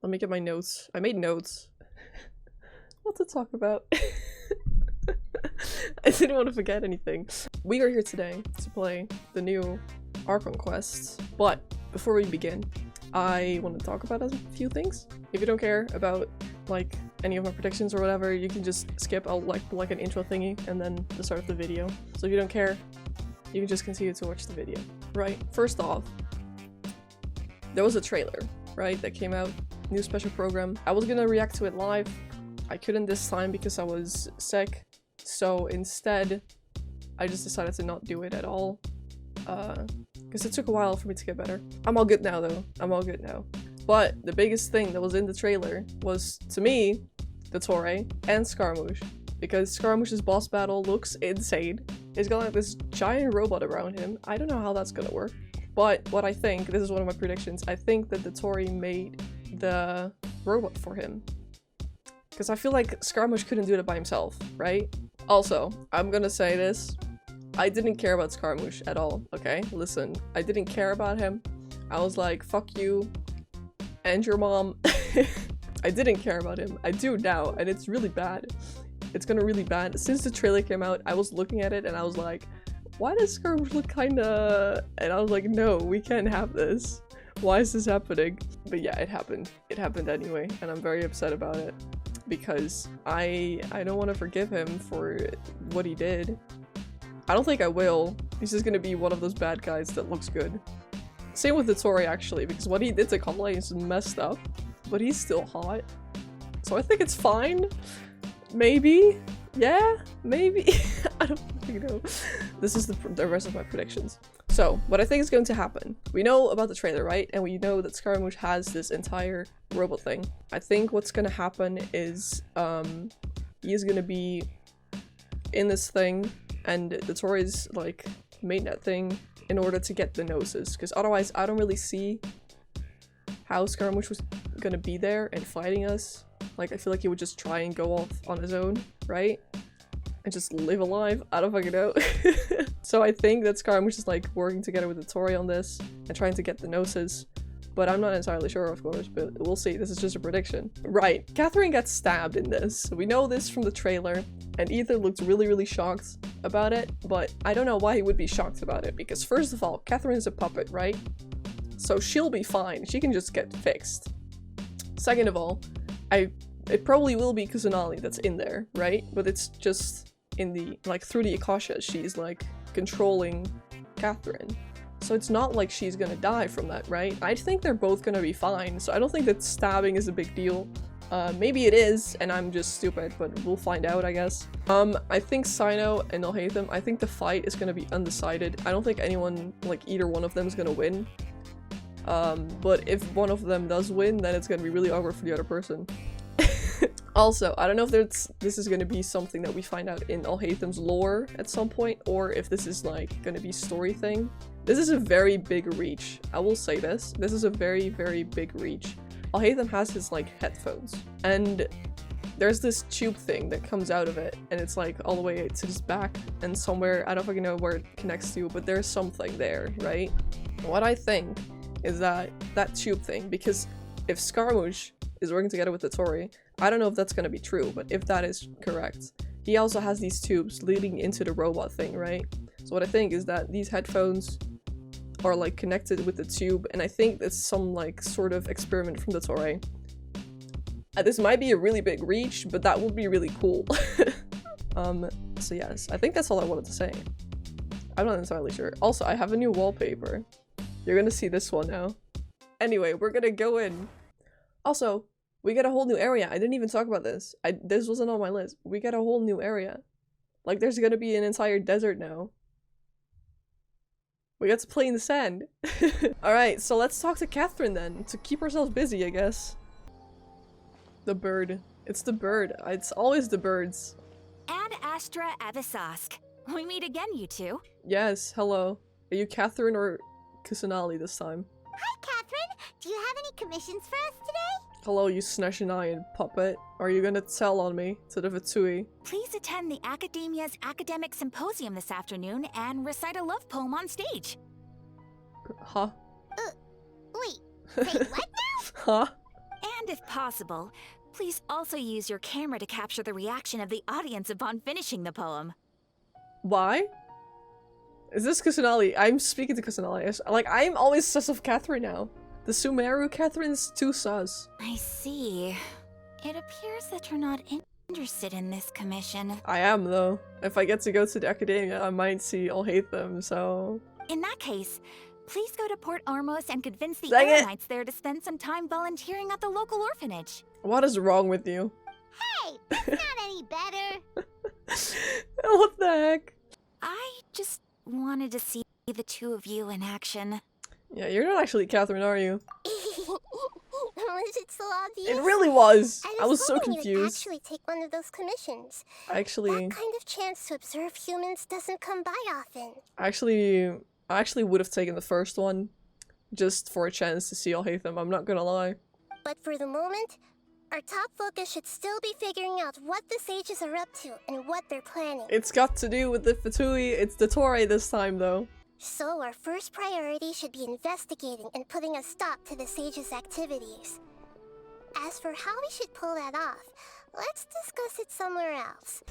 Let me get my notes. I made notes. What to talk about? I didn't want to forget anything. We are here today to play the new Archon Quest, but before we begin, I want to talk about a few things. If you don't care about like any of my predictions or whatever, you can just skip. I'll like an intro thingy and then the start of the video. So if you don't care, you can just continue to watch the video. Right, first off, there was a trailer, right, that came out, new special program. I was gonna react to it live. I couldn't this time because I was sick, so instead I just decided to not do it at all, because it took a while for me to get better. I'm all good now though, I'm all good now. But the biggest thing that was in the trailer was, to me, Dottore and Scaramouche, because Scaramouche's boss battle looks insane. He's got like this giant robot around him. I don't know how that's gonna work, but what I think, this is one of my predictions, I think that Dottore made the robot for him. Because I feel like Scaramouche couldn't do it by himself, right? Also, I'm gonna say this, I didn't care about Scaramouche at all, okay? Listen, I didn't care about him. I was like, fuck you and your mom. I didn't care about him. I do now, and it's really bad. It's gonna really bad. Since the trailer came out, I was looking at it and I was like, why does Scaramouche look kinda... And I was like, no, we can't have this. Why is this happening? But yeah, it happened. It happened anyway, and I'm very upset about it. Because I don't want to forgive him for what he did. I don't think I will. He's just gonna be one of those bad guys that looks good. Same with Dottore actually, because what he did to Kamala is messed up, but he's still hot. So I think it's fine. Maybe? Yeah? Maybe? I don't fucking know. This is the rest of my predictions. So, what I think is going to happen. We know about the trailer, right? And we know that Scaramouche has this entire robot thing. I think what's gonna happen is, he's gonna be in this thing, and Dottore's like made that thing in order to get the noses. Because otherwise, I don't really see how Scaramouche was gonna be there and fighting us. Like, I feel like he would just try and go off on his own, right? And just live alive. I don't fucking know. So I think that Scaramouche is like working together with Dottore on this and trying to get the noses. But I'm not entirely sure, of course, but we'll see. This is just a prediction. Right, Catherine gets stabbed in this. We know this from the trailer, and Ethan looks really, really shocked about it, but I don't know why he would be shocked about it, because first of all, Catherine is a puppet, right? So she'll be fine. She can just get fixed. Second of all, it probably will be Kusanali that's in there, right? But it's just in the, like, through the Akasha, she's like controlling Catherine. So it's not like she's gonna die from that, right? I think they're both gonna be fine, so I don't think that stabbing is a big deal. Maybe it is, and I'm just stupid, but we'll find out, I guess. I think Sino and Alhaitham, I think the fight is gonna be undecided. I don't think anyone, like, either one of them is gonna win. But if one of them does win, then it's gonna be really awkward for the other person. Also, I don't know if this is gonna be something that we find out in Alhaitham's lore at some point, or if this is like gonna be story thing. This is a very big reach. I will say this. This is a very, very big reach. Alhaitham has his like headphones, and there's this tube thing that comes out of it, and it's like all the way to his back and somewhere, I don't fucking know where it connects to, but there's something there, right? What I think is that tube thing, because if Scaramouche is working together with Dottore, I don't know if that's gonna be true, but if that is correct, he also has these tubes leading into the robot thing, right? So what I think is that these headphones are like connected with the tube, and I think it's some like sort of experiment from Dottore. This might be a really big reach, but that would be really cool. So yes, I think that's all I wanted to say. I'm not entirely sure. Also, I have a new wallpaper. You're gonna see this one now. Anyway, we're gonna go in. Also, we get a whole new area. I didn't even talk about this. This wasn't on my list. We get a whole new area. Like, there's gonna be an entire desert now. We got to play in the sand. Alright, so let's talk to Catherine then, to keep ourselves busy, I guess. The bird. It's the bird. It's always the birds. Ad Astra Avisask. We meet again, you two. Yes, hello. Are you Catherine or Kusanali this time? Hi, Catherine. Do you have any commissions for us today? Hello, you Snashinayan puppet. Are you gonna tell on me to the Vitsui? Please attend the Academia's Academic Symposium this afternoon and recite a love poem on stage. Huh? Wait. Say what now? Huh? And If possible, please also use your camera to capture the reaction of the audience upon finishing the poem. Why? Is this Kusanali? I'm speaking to Kusanali. Like, I'm always sus of Catherine now. The SUMERU Catherine's too sus. I see. It appears that you're not interested in this commission. I am, though. If I get to go to the academia, I might see I'll hate them, so... In that case, please go to Port Ormos and convince the Dang it. Airknights there to spend some time volunteering at the local orphanage. What is wrong with you? Hey, that's not any better. What the heck? I just wanted to see the two of you in action. Yeah, you're not actually Catherine, are you? Was it so obvious? It really was! I was so hoping you'd confused. actually take one of those commissions. Actually, That kind of chance to observe humans doesn't come by often. I actually would have taken the first one. Just for a chance to see I'll hate them, I'm not gonna lie. But for the moment, our top focus should still be figuring out what the sages are up to and what they're planning. It's got to do with the Fatui, it's Dottore this time though. So our first priority should be investigating and putting a stop to the sages' activities. As for how we should pull that off, let's discuss it somewhere else.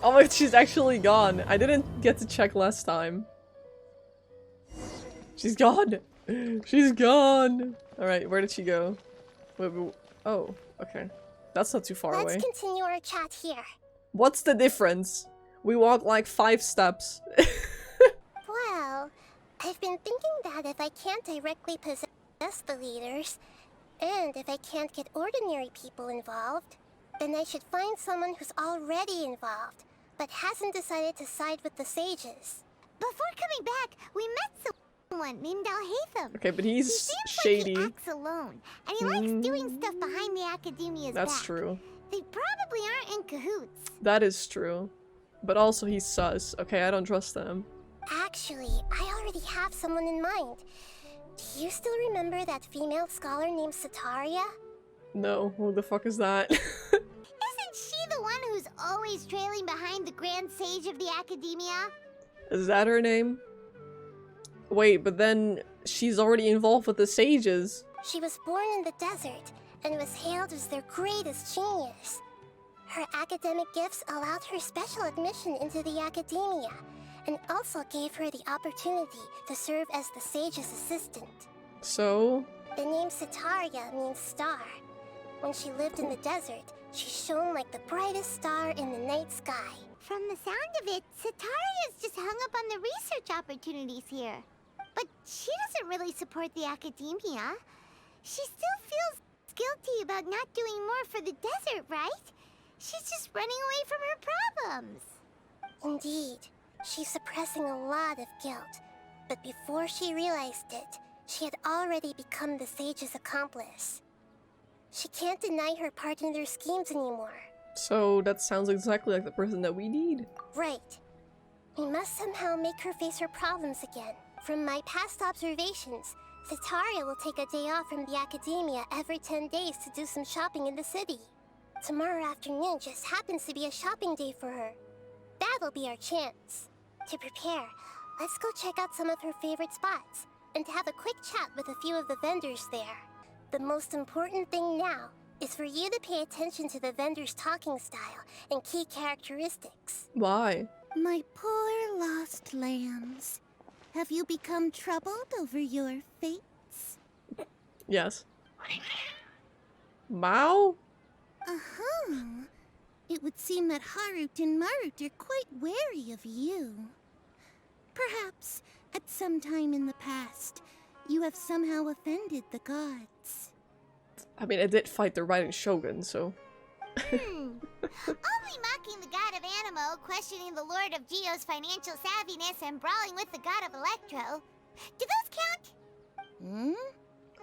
Oh my god, she's actually gone. I didn't get to check last time. She's gone! She's gone! Alright, where did she go? Oh, okay. That's not too far away. Let's continue our chat here. What's the difference? We walk like 5 steps. Well, I've been thinking that if I can't directly possess the leaders, and if I can't get ordinary people involved, then I should find someone who's already involved, but hasn't decided to side with the sages. Before coming back, we met someone named Alhaitham. Okay, but he's He seems shady. like he acts alone, and he likes doing stuff behind the academia's That's back. true. They probably aren't in cahoots. That is true. But also he's sus. Okay, I don't trust them. Actually, I already have someone in mind. Do you still remember that female scholar named Sataria? No, who the fuck is that? Isn't she the one who's always trailing behind the Grand Sage of the Academia? Is that her name? Wait, but then she's already involved with the sages. She was born in the desert and was hailed as their greatest genius. Her academic gifts allowed her special admission into the Academia, and also gave her the opportunity to serve as the sage's assistant. So? The name Sataria means star. When she lived in the desert, she shone like the brightest star in the night sky. From the sound of it, Sataria's just hung up on the research opportunities here. But she doesn't really support the Academia. She still feels guilty about not doing more for the desert, right? She's just running away from her problems. Indeed. She's suppressing a lot of guilt, but before she realized it, she had already become the sage's accomplice. She can't deny her part in their schemes anymore. So that sounds exactly like the person that we need. Right. We must somehow make her face her problems again. From my past observations, Sataria will take a day off from the Academia every 10 days to do some shopping in the city. Tomorrow afternoon just happens to be a shopping day for her. That'll be our chance. To prepare, let's go check out some of her favorite spots, and have a quick chat with a few of the vendors there. The most important thing now is for you to pay attention to the vendors' talking style and key characteristics. Why? My poor lost lambs. Have you become troubled over your fates? Yes. Mao? Uh-huh. It would seem that Harut and Marut are quite wary of you. Perhaps, at some time in the past, you have somehow offended the gods. I mean, I did fight the Riding Shogun, so... Only mocking the god of Animo, questioning the lord of Geo's financial savviness, and brawling with the god of Electro. Do those count? Hmm?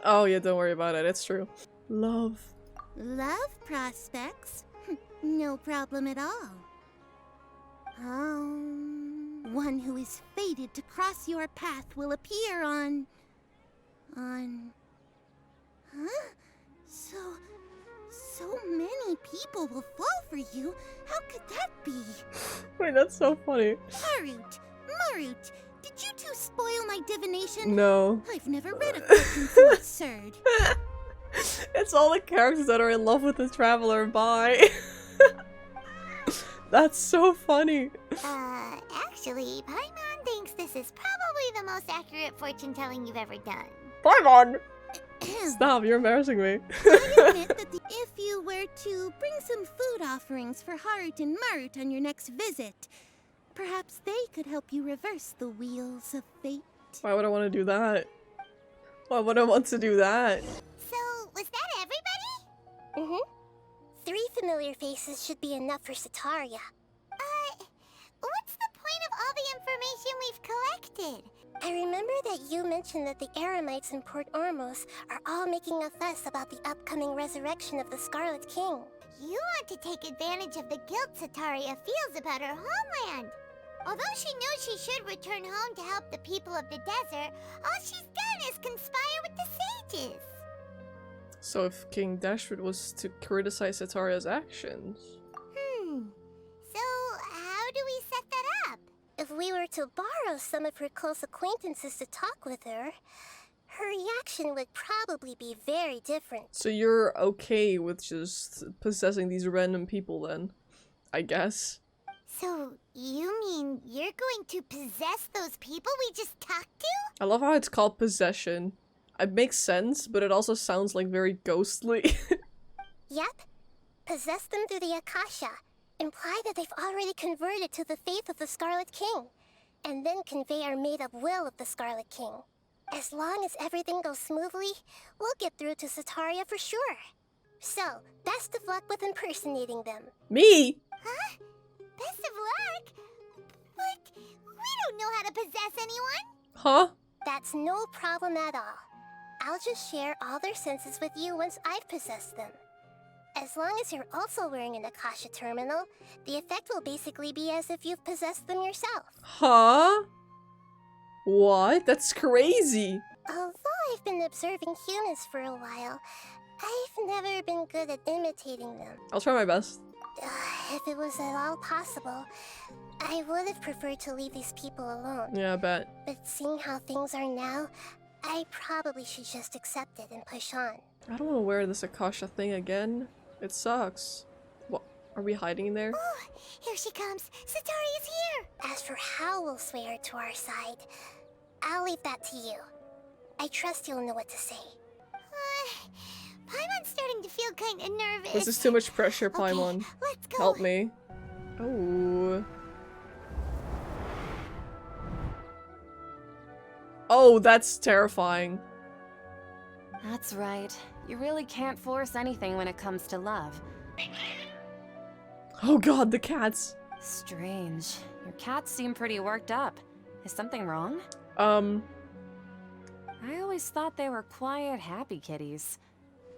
Oh yeah, don't worry about it, it's true. Love. Love prospects? No problem at all. One who is fated to cross your path will appear on... Huh? So many people will fall for you. How could that be? Wait, that's so funny. Harut, Marut, did you two spoil my divination? No. I've never read a fortune so absurd. It's all the characters that are in love with the traveler. Bye. That's so funny. Actually, Paimon thinks this is probably the most accurate fortune telling you've ever done. Paimon! Stop, you're embarrassing me. I admit that if you were to bring some food offerings for Harut and Marut on your next visit, perhaps they could help you reverse the wheels of fate. Why would I want to do that? Why would I want to do that? So, was that everybody? Mm-hmm. 3 familiar faces should be enough for Sataria. What's the point of all the information we've collected? I remember that you mentioned that the Eremites in Port Ormos are all making a fuss about the upcoming resurrection of the Scarlet King. You want to take advantage of the guilt Sataria feels about her homeland. Although she knows she should return home to help the people of the desert, all she's done is conspire with the sages. So if King Dashwood was to criticize Sataria's actions... So, how do we set that up? If we were to borrow some of her close acquaintances to talk with her, her reaction would probably be very different. So you're okay with just possessing these random people then? I guess. So, you mean you're going to possess those people we just talked to? I love how it's called possession. It makes sense, but it also sounds like very ghostly. Yep. Possess them through the Akasha. Imply that they've already converted to the faith of the Scarlet King. And then convey our made-up will of the Scarlet King. As long as everything goes smoothly, we'll get through to Sataria for sure. So, best of luck with impersonating them. Me? Huh? Best of luck? But we don't know how to possess anyone. Huh? That's no problem at all. I'll just share all their senses with you once I've possessed them. As long as you're also wearing an Akasha terminal, the effect will basically be as if you've possessed them yourself. Huh? What? That's crazy. Although I've been observing humans for a while, I've never been good at imitating them. I'll try my best. If it was at all possible, I would have preferred to leave these people alone. Yeah, I bet. But seeing how things are now, I probably should just accept it and push on. I don't want to wear this Akasha thing again. It sucks. What? Are we hiding in there? Oh, here she comes. Sataria's here! As for how we'll sway her to our side, I'll leave that to you. I trust you'll know what to say. Paimon's starting to feel kind of nervous. This is too much pressure, Paimon. Okay, let's go. Help me. Oh. Oh, that's terrifying. That's right. You really can't force anything when it comes to love. Oh god, the cats. Strange. Your cats seem pretty worked up. Is something wrong? I always thought they were quiet, happy kitties.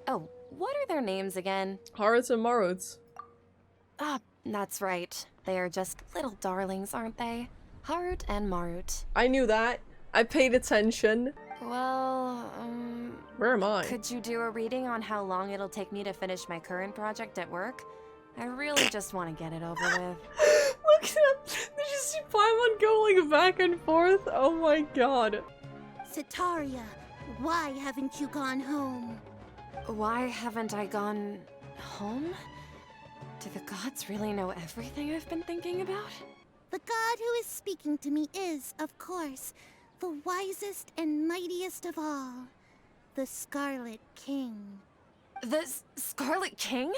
Oh, what are their names again? Haruts and Maruts. Ah, that's right. They are just little darlings, aren't they? Harut and Marut. I knew that. I paid attention. Well, Where am I? could you do a reading on how long it'll take me to finish my current project at work? I really just want to get it over with. Look at him! Did you see Paimon go like back and forth? Oh my god. Sataria, why haven't you gone home? Why haven't I gone home? Do the gods really know everything I've been thinking about? The god who is speaking to me is, of course, the wisest and mightiest of all, the Scarlet King. The Scarlet King?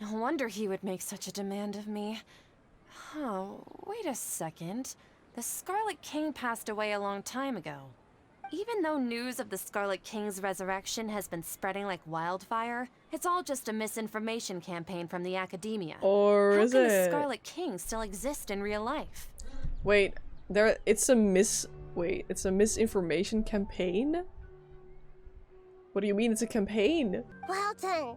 No wonder he would make such a demand of me. Oh, wait a second. The Scarlet King passed away a long time ago. Even though news of the Scarlet King's resurrection has been spreading like wildfire, it's all just a misinformation campaign from the academia. Or is How can it? the Scarlet King still exist in real life? Wait, it's a misinformation campaign? What do you mean it's a campaign? Well done.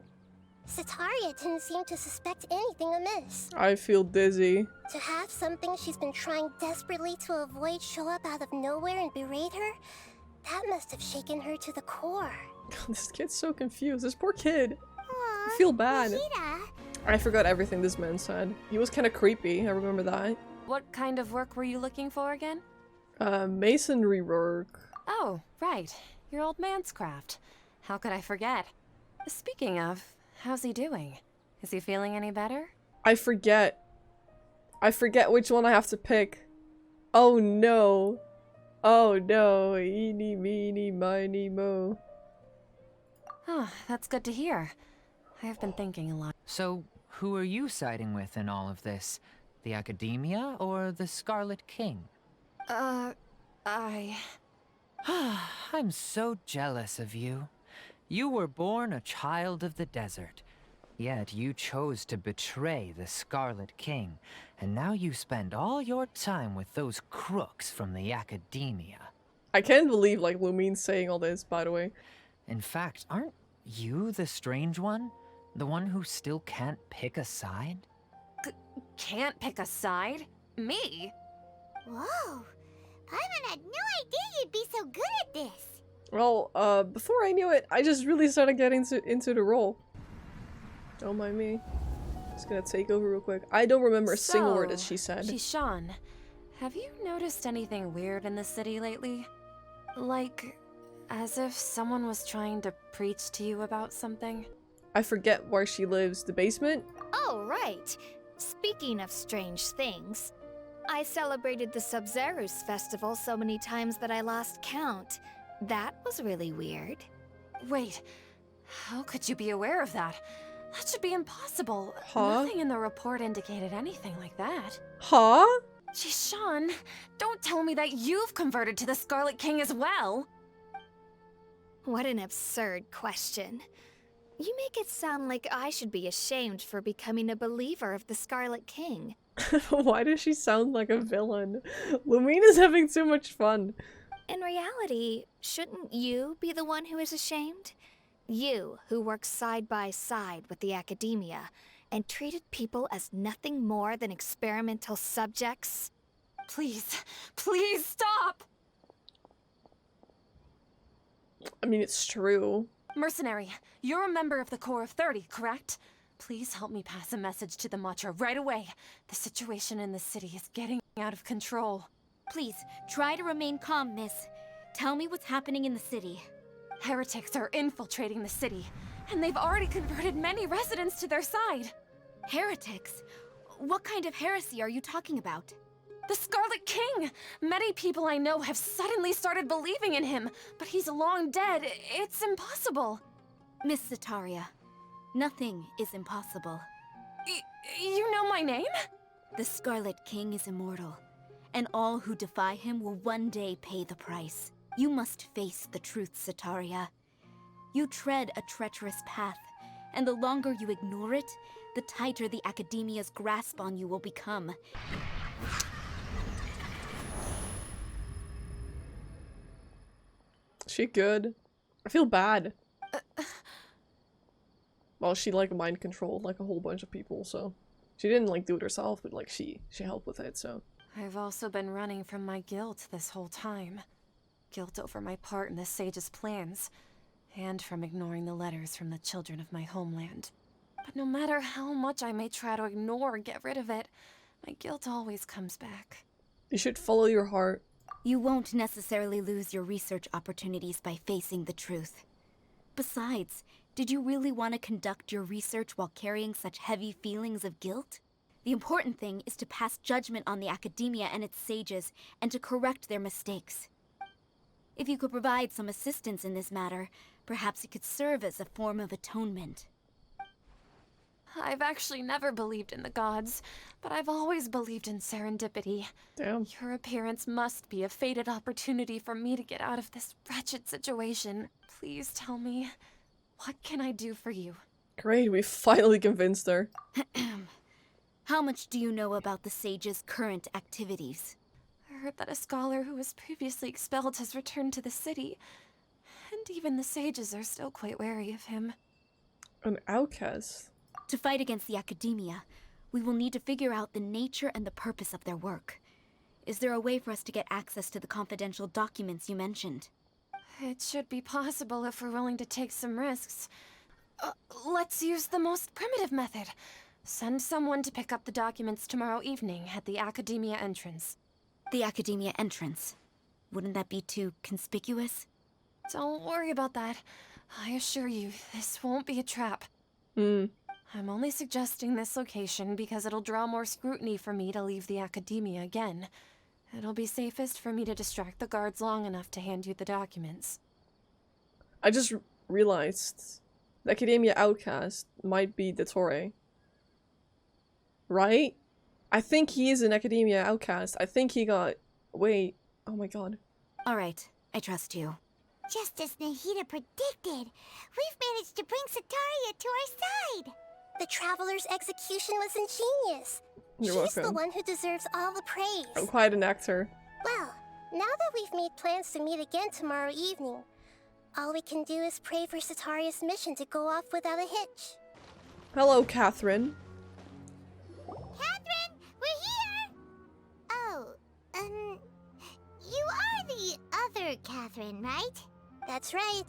Sataria didn't seem to suspect anything amiss. I feel dizzy. To have something she's been trying desperately to avoid show up out of nowhere and berate her, that must have shaken her to the core. This kid's so confused. This poor kid. Aww, I feel bad. Nahida. I forgot everything this man said. He was kind of creepy. I remember that. What kind of work were you looking for again? Masonry work. Oh, right. Your old man's craft. How could I forget? Speaking of, how's he doing? Is he feeling any better? I forget. I forget which one I have to pick. Oh no. Oh no. Eeny, meeny, miny, mo. Oh, that's good to hear. I have been thinking a lot. So, who are you siding with in all of this? The Academia or the Scarlet King? I'm so jealous of you. You were born a child of the desert, yet you chose to betray the Scarlet King, and now you spend all your time with those crooks from the Academia. I can't believe like Lumine's saying all this, by the way. In fact, aren't you the strange one? The one who still can't pick a side? Can't pick a side? Me? Whoa! Paimon had no idea you'd be so good at this. Well, before I knew it, I just really started getting into the role. Don't mind me. Just gonna take over real quick. I don't remember a single word that she said. Shishan, have you noticed anything weird in the city lately? Like, as if someone was trying to preach to you about something? I forget where she lives. The basement? Oh, right. Speaking of strange things, I celebrated the Sub-Zerus festival so many times that I lost count. That was really weird. Wait, how could you be aware of that? That should be impossible. Huh? Nothing in the report indicated anything like that. Huh? Shishan, don't tell me that you've converted to the Scarlet King as well! What an absurd question. You make it sound like I should be ashamed for becoming a believer of the Scarlet King. Why does she sound like a villain? Lumine is having too much fun. In reality, shouldn't you be the one who is ashamed? You, who works side by side with the Academia, and treated people as nothing more than experimental subjects? Please, please stop! I mean, it's true. Mercenary, you're a member of the Corps of 30, correct? Please help me pass a message to the Matcha right away. The situation in the city is getting out of control. Please, try to remain calm, miss. Tell me what's happening in the city. Heretics are infiltrating the city, and they've already converted many residents to their side. Heretics? What kind of heresy are you talking about? The Scarlet King! Many people I know have suddenly started believing in him, but he's long dead. It's impossible. Miss Zetaria, nothing is impossible. You know my name? The Scarlet King is immortal, and all who defy him will one day pay the price. You must face the truth, Zetaria. You tread a treacherous path, and the longer you ignore it, the tighter the Academia's grasp on you will become. She good? I feel bad. Well, she like mind controlled like a whole bunch of people, so she didn't like do it herself, but like she helped with it, so. I've also been running from my guilt this whole time. Guilt over my part in the Sage's plans, and from ignoring the letters from the children of my homeland. But no matter how much I may try to ignore or get rid of it, my guilt always comes back. You should follow your heart. You won't necessarily lose your research opportunities by facing the truth. Besides, did you really want to conduct your research while carrying such heavy feelings of guilt? The important thing is to pass judgment on the Academia and its sages, and to correct their mistakes. If you could provide some assistance in this matter, perhaps it could serve as a form of atonement. I've actually never believed in the gods, but I've always believed in serendipity. Damn. Your appearance must be a fated opportunity for me to get out of this wretched situation. Please tell me, what can I do for you? Great, we finally convinced her. How much do you know about the sage's current activities? I heard that a scholar who was previously expelled has returned to the city, and even the sages are still quite wary of him. An outcast? To fight against the Academia, we will need to figure out the nature and the purpose of their work. Is there a way for us to get access to the confidential documents you mentioned? It should be possible if we're willing to take some risks. Let's use the most primitive method. Send someone to pick up the documents tomorrow evening at the Academia entrance. The Academia entrance? Wouldn't that be too conspicuous? Don't worry about that. I assure you, this won't be a trap. Hmm. I'm only suggesting this location because it'll draw more scrutiny for me to leave the academia again. It'll be safest for me to distract the guards long enough to hand you the documents. I just realized the Academia outcast might be Dottore. Right? I think he is an Academia outcast. I think he got... Wait. Oh my god. Alright, I trust you. Just as Nahida predicted, we've managed to bring Setaria to our side. The Traveler's execution was ingenious. You're She's the welcome. one who deserves all the praise. I'm quite an actor. Well, now that we've made plans to meet again tomorrow evening, all we can do is pray for Setaria's mission to go off without a hitch. Hello, Catherine. Catherine, we're here! Oh, you are the other Catherine, right? That's right.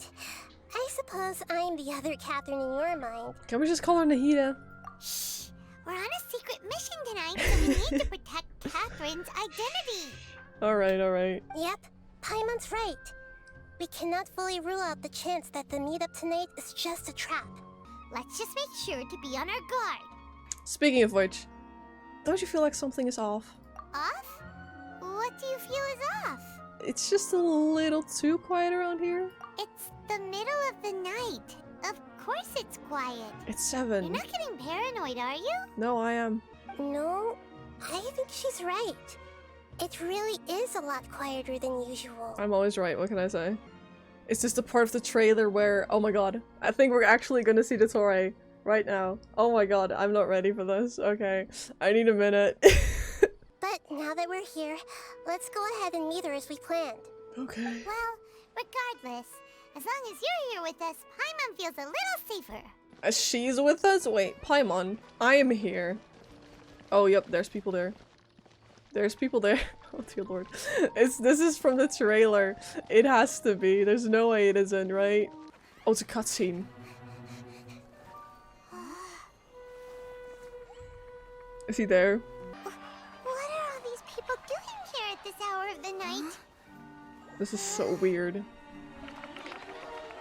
I suppose I'm the other Catherine in your mind. Can we just call her Nahida? Shh! We're on a secret mission tonight, so we need to protect Catherine's identity. Alright. Yep, Paimon's right. We cannot fully rule out the chance that the meetup tonight is just a trap. Let's just make sure to be on our guard. Speaking of which, don't you feel like something is off? Off? What do you feel is off? It's just a little too quiet around here. It's the middle of the night. Of course it's quiet. It's 7. You're not getting paranoid, are you? No, I am. No, I think she's right. It really is a lot quieter than usual. I'm always right, what can I say? It's just a part of the trailer where, oh my god, I think we're actually gonna see Dottore right now. Oh my god, I'm not ready for this. Okay, I need a minute. But now that we're here, let's go ahead and meet her as we planned. Okay. Well, regardless, as long as you're here with us, Paimon feels a little safer. She's with us? Wait, Paimon, I am here. Oh, yep, there's people there. There's people there. Oh dear lord. This is from the trailer. It has to be. There's no way it isn't, right? Oh, it's a cutscene. Is he there? What are all these people doing here at this hour of the night? This is so weird.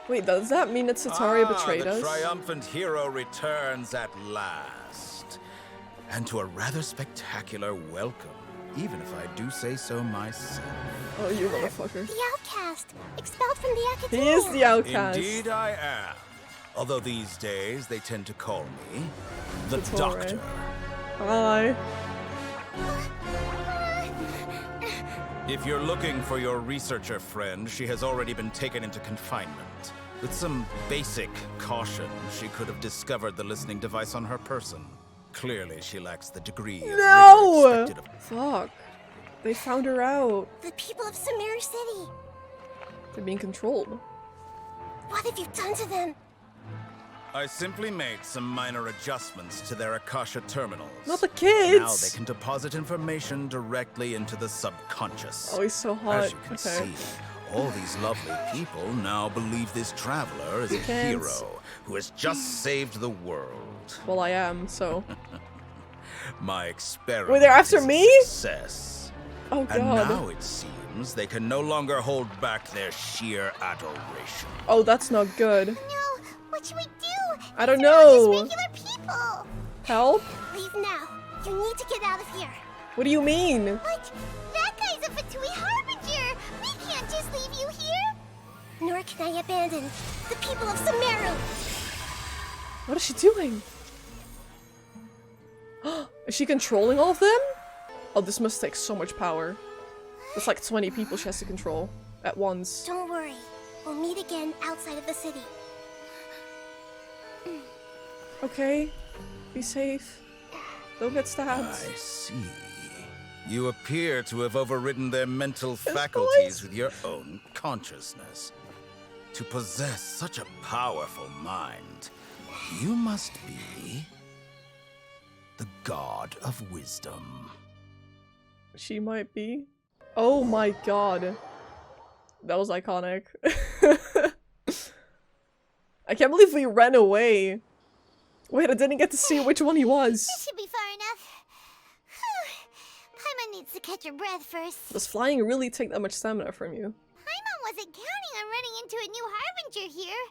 Wait, does that mean that Setaria betrayed the us? Triumphant hero returns at last. And to a rather spectacular welcome, even if I do say so myself. Oh, you motherfucker. The outcast, expelled from the academia. He is the outcast. Indeed I am. Although these days they tend to call me the Dottore. Doctor. Hi. If you're looking for your researcher friend, she has already been taken into confinement. With some basic caution, she could have discovered the listening device on her person. Clearly, she lacks the degree of rigor No! expected of... Fuck. They found her out. The people of SUMERU City. They're being controlled. What have you done to them? I simply made some minor adjustments to their Akasha terminals. Not the kids! Now they can deposit information directly into the subconscious. Oh, he's so hot. As you can Okay. see, all these lovely people now believe this traveler is a Can't. hero who has just saved the world. Well, I am, so. My experiment Wait, they're after is a me? success. Oh And god. now it seems they can no longer hold back their sheer adoration. Oh, that's not good. No, what should we do? I don't These are all know. just regular people. Help? Leave now. You need to get out of here. What do you mean? But that guy's a Fatui Harbinger. We can't just leave you here. Nor can I abandon the people of SUMERU. What is she doing? Is she controlling all of them? Oh, this must take so much power. That's like 20 people she has to control at once. Don't worry. We'll meet again outside of the city. Okay. Be safe. Don't get stabbed. I see. You appear to have overridden their mental His faculties voice. with your own consciousness. To possess such a powerful mind, you must be the god of wisdom. She might be. Oh my god. That was iconic. I can't believe we ran away. Wait, I didn't get to see which one he was. This should be far enough. Paimon needs to catch her breath first. Does flying really take that much stamina from you? Paimon wasn't counting on running into a new Harbinger here.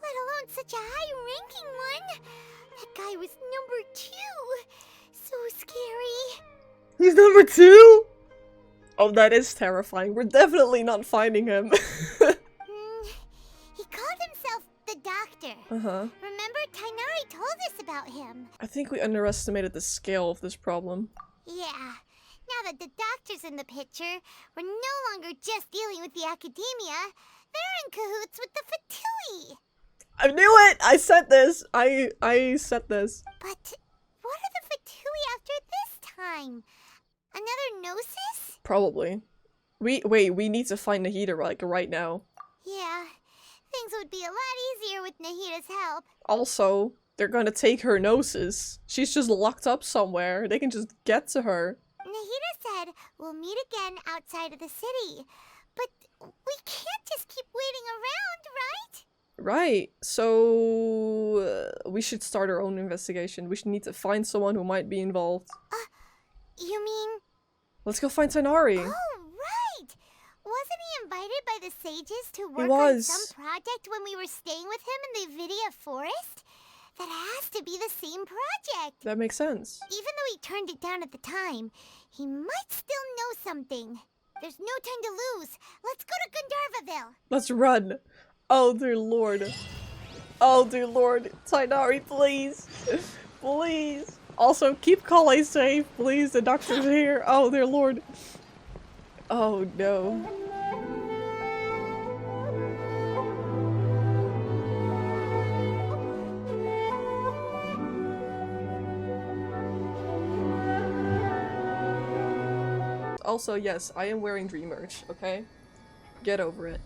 let alone such a high-ranking one. That guy was number 2. So scary. He's number 2? Oh, that is terrifying. We're definitely not finding him. He called himself the Doctor. Remember, Tainari told us about him. I think we underestimated the scale of this problem. Yeah. Now that the Doctor's in the picture, we're no longer just dealing with the Academia. They're in cahoots with the Fatui. I knew it! I said this! I said this. But what are the Fatui after this time? Another Gnosis? Probably. Wait, we need to find Nahida like right now. Yeah. Things would be a lot easier with Nahida's help. Also, they're gonna take her Gnosis. She's just locked up somewhere. They can just get to her. Nahida said we'll meet again outside of the city. But we can't just keep waiting around, right? Right. So we should start our own investigation. We should need to find someone who might be involved. You mean? Let's go find Tainari. Oh, right! Wasn't he invited by the sages to work was. on some project when we were staying with him in the Vidia forest? That has to be the same project. That makes sense. Even though he turned it down at the time, he might still know something. There's no time to lose. Let's go to Gandharvaville. Let's run. Oh, dear lord. Oh, dear lord. Tainari, please. Please. Also, keep Kale safe, please. The doctor's here. Oh, dear lord. Oh, no. Also, yes, I am wearing dream merch, okay? Get over it.